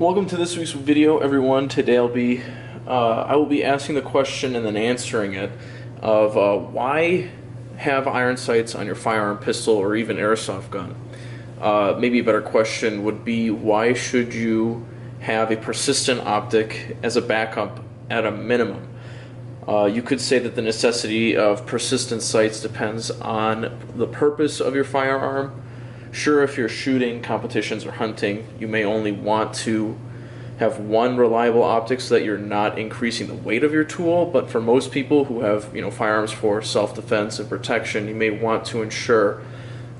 Welcome to this week's video, everyone. Today I will be asking the question and then answering it of why have iron sights on your firearm, pistol, or even airsoft gun. Maybe a better question would be, why should you have a persistent optic as a backup at a minimum? You could say that the necessity of persistent sights depends on the purpose of your firearm. Sure, if you're shooting competitions or hunting, you may only want to have one reliable optic so that you're not increasing the weight of your tool, but for most people who have firearms for self-defense and protection, you may want to ensure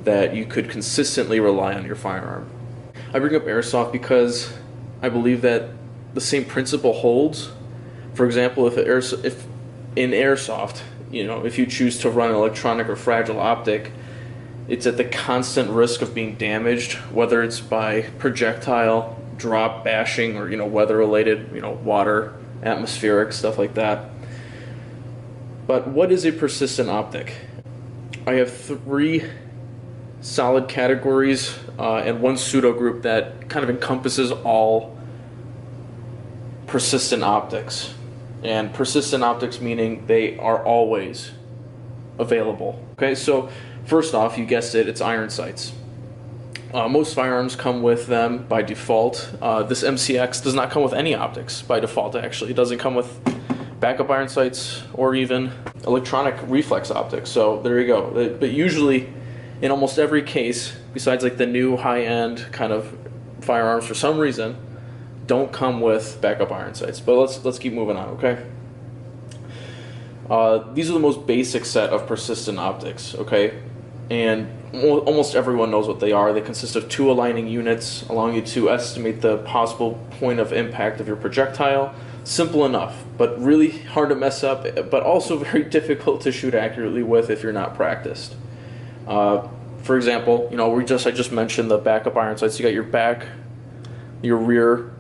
that you could consistently rely on your firearm. I bring up airsoft because I believe that the same principle holds. For example, if in airsoft, if you choose to run an electronic or fragile optic, it's at the constant risk of being damaged, whether it's by projectile, drop, bashing, or weather-related, water, atmospheric, stuff like that. But what is a persistent optic? I have three solid categories and one pseudo group that kind of encompasses all persistent optics. And persistent optics meaning they are always available. Okay, so first off, you guessed it, it's iron sights. Most firearms come with them by default. This MCX does not come with any optics by default, actually. It doesn't come with backup iron sights or even electronic reflex optics. So there you go. But usually, in almost every case, besides like the new high-end kind of firearms, for some reason, don't come with backup iron sights. But let's keep moving on, okay? These are the most basic set of persistent optics, okay? And almost everyone knows what they are. They consist of two aligning units, allowing you to estimate the possible point of impact of your projectile. Simple enough, but really hard to mess up, but also very difficult to shoot accurately with if you're not practiced. For example, I just mentioned the backup iron sights. You got your back, your rear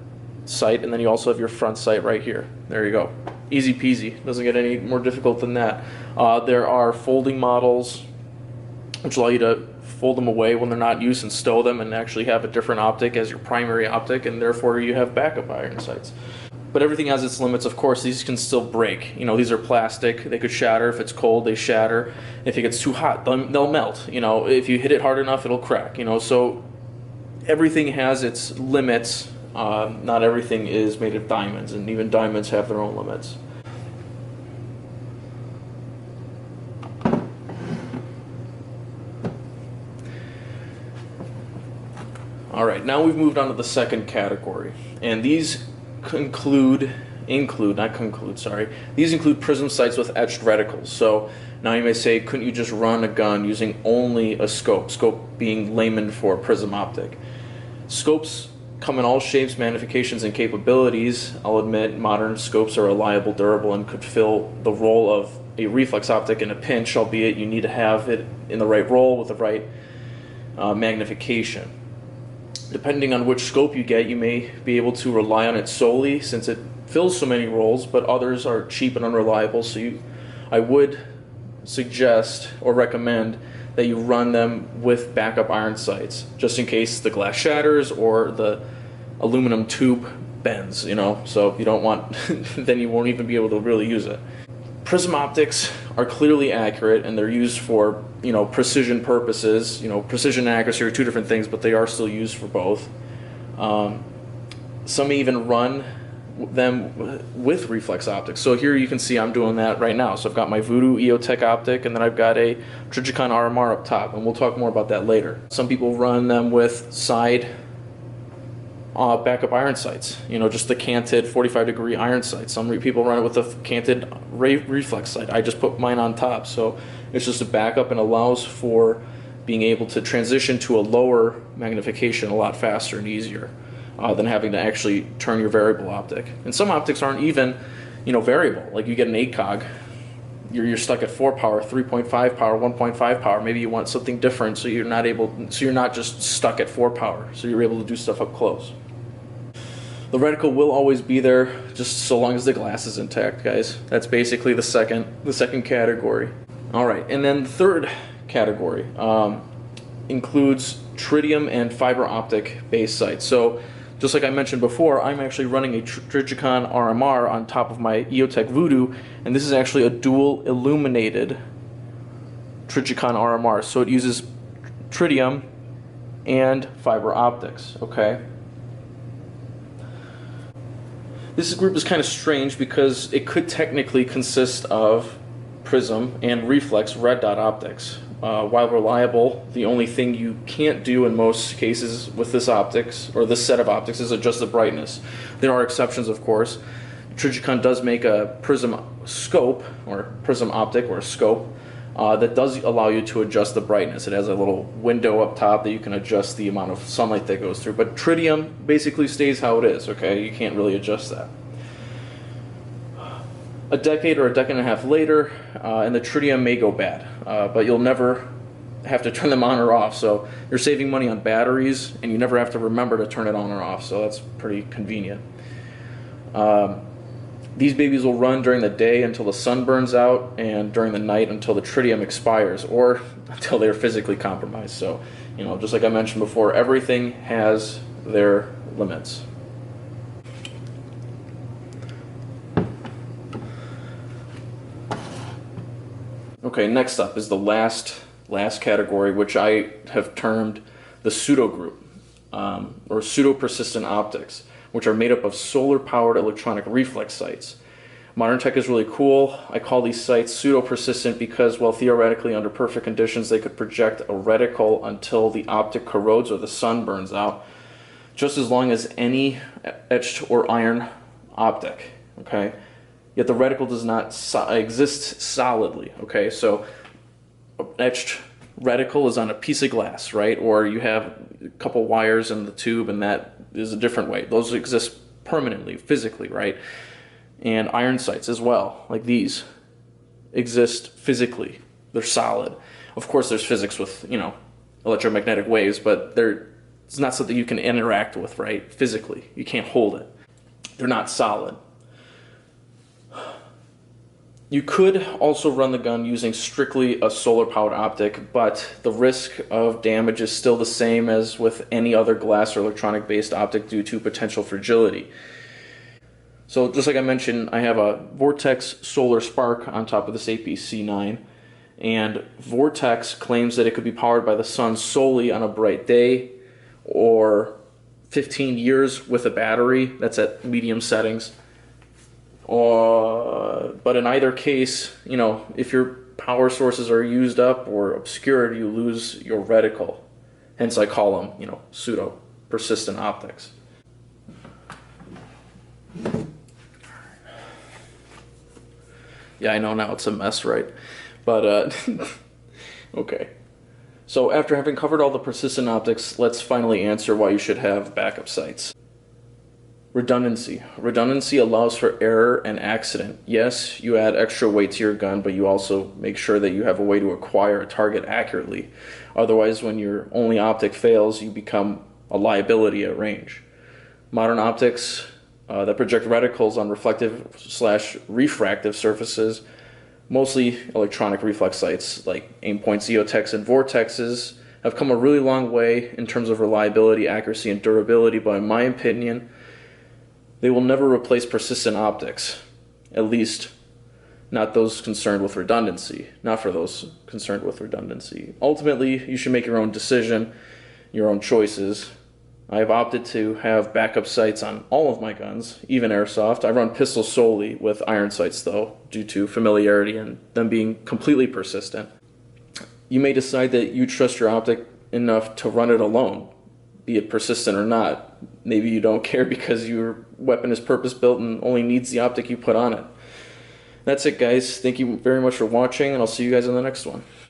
sight, and then you also have your front sight right here. There you go. Easy peasy. Doesn't get any more difficult than that. There are folding models, which allow you to fold them away when they're not used and stow them and actually have a different optic as your primary optic, and therefore you have backup iron sights. But everything has its limits. Of course, these can still break. These are plastic. They could shatter. If it's cold, they shatter. If it gets too hot, they'll melt. If you hit it hard enough, it'll crack. So everything has its limits. Not everything is made of diamonds, and even diamonds have their own limits. Alright, now we've moved on to the second category, and these include prism sights with etched reticles. So now you may say, couldn't you just run a gun using only a scope? Scope being layman for prism optic. Scopes come in all shapes, magnifications, and capabilities. I'll admit modern scopes are reliable, durable, and could fill the role of a reflex optic in a pinch, albeit you need to have it in the right role with the right magnification. Depending on which scope you get, you may be able to rely on it solely since it fills so many roles, but others are cheap and unreliable, so I would suggest or recommend that you run them with backup iron sights, just in case the glass shatters or the aluminum tube bends, so you don't want, then you won't even be able to really use it. Prism optics are clearly accurate, and they're used for precision purposes. Precision and accuracy are two different things, but they are still used for both. Some even run them with reflex optics. So here you can see I'm doing that right now. So I've got my Voodoo EOTech optic, and then I've got a Trijicon RMR up top, and we'll talk more about that later. Some people run them with side backup iron sights, just the canted 45-degree iron sights. Some people run it with a canted reflex sight. I just put mine on top, so it's just a backup and allows for being able to transition to a lower magnification a lot faster and easier than having to actually turn your variable optic. And some optics aren't even, variable. Like you get an ACOG, you're stuck at 4 power, 3.5 power, 1.5 power. Maybe you want something different, so you're not just stuck at 4 power. So you're able to do stuff up close. The reticle will always be there, just so long as the glass is intact, guys. That's basically the second category. All right, and then the third category includes tritium and fiber optic base sights. So Just like I mentioned before, I'm actually running a Trijicon RMR on top of my EOTech Voodoo, and this is actually a dual illuminated Trijicon RMR, so it uses tritium and fiber optics, okay? This group is kind of strange because it could technically consist of prism and reflex red dot optics. While reliable, the only thing you can't do in most cases with this optics, or this set of optics, is adjust the brightness. There are exceptions, of course. Trijicon does make a prism scope, or prism optic, or scope, that does allow you to adjust the brightness. It has a little window up top that you can adjust the amount of sunlight that goes through. But tritium basically stays how it is, okay? You can't really adjust that. A decade or a decade and a half later, and the tritium may go bad, but you'll never have to turn them on or off. So you're saving money on batteries, and you never have to remember to turn it on or off. So that's pretty convenient. These babies will run during the day until the sun burns out, and during the night until the tritium expires, or until they're physically compromised. So, you know, just like I mentioned before, everything has their limits. Okay, next up is the last category, which I have termed the pseudo group, or pseudo-persistent optics, which are made up of solar-powered electronic reflex sights. Modern tech is really cool. I call these sights pseudo-persistent because, well, theoretically, under perfect conditions, they could project a reticle until the optic corrodes or the sun burns out, just as long as any etched or iron optic, okay? Yet the reticle does not exist solidly, okay? So etched reticle is on a piece of glass, right? Or you have a couple wires in the tube, and that is a different way. Those exist permanently, physically, right? And iron sights as well, like these, exist physically. They're solid. Of course, there's physics with, you know, electromagnetic waves, but it's not something you can interact with, right? Physically, you can't hold it. They're not solid. You could also run the gun using strictly a solar-powered optic, but the risk of damage is still the same as with any other glass or electronic-based optic due to potential fragility. So just like I mentioned, I have a Vortex Solar Spark on top of this APC-9, and Vortex claims that it could be powered by the sun solely on a bright day, or 15 years with a battery that's at medium settings. But in either case, you know, if your power sources are used up or obscured, you lose your reticle. Hence I call them, you know, pseudo-persistent optics. Yeah, I know now it's a mess, right? But, okay. So after having covered all the persistent optics, let's finally answer why you should have backup sights. Redundancy. Redundancy allows for error and accident. Yes, you add extra weight to your gun, but you also make sure that you have a way to acquire a target accurately. Otherwise, when your only optic fails, you become a liability at range. Modern optics that project reticles on reflective/refractive surfaces, mostly electronic reflex sights like Aimpoint's EOTechs and Vortexes, have come a really long way in terms of reliability, accuracy, and durability, but in my opinion, they will never replace persistent optics, at least not those concerned with redundancy, not for those concerned with redundancy. Ultimately, you should make your own decision, your own choices. I have opted to have backup sights on all of my guns, even airsoft. I run pistols solely with iron sights, though, due to familiarity and them being completely persistent. You may decide that you trust your optic enough to run it alone, be it persistent or not. Maybe you don't care because your weapon is purpose-built and only needs the optic you put on it. That's it, guys. Thank you very much for watching, and I'll see you guys in the next one.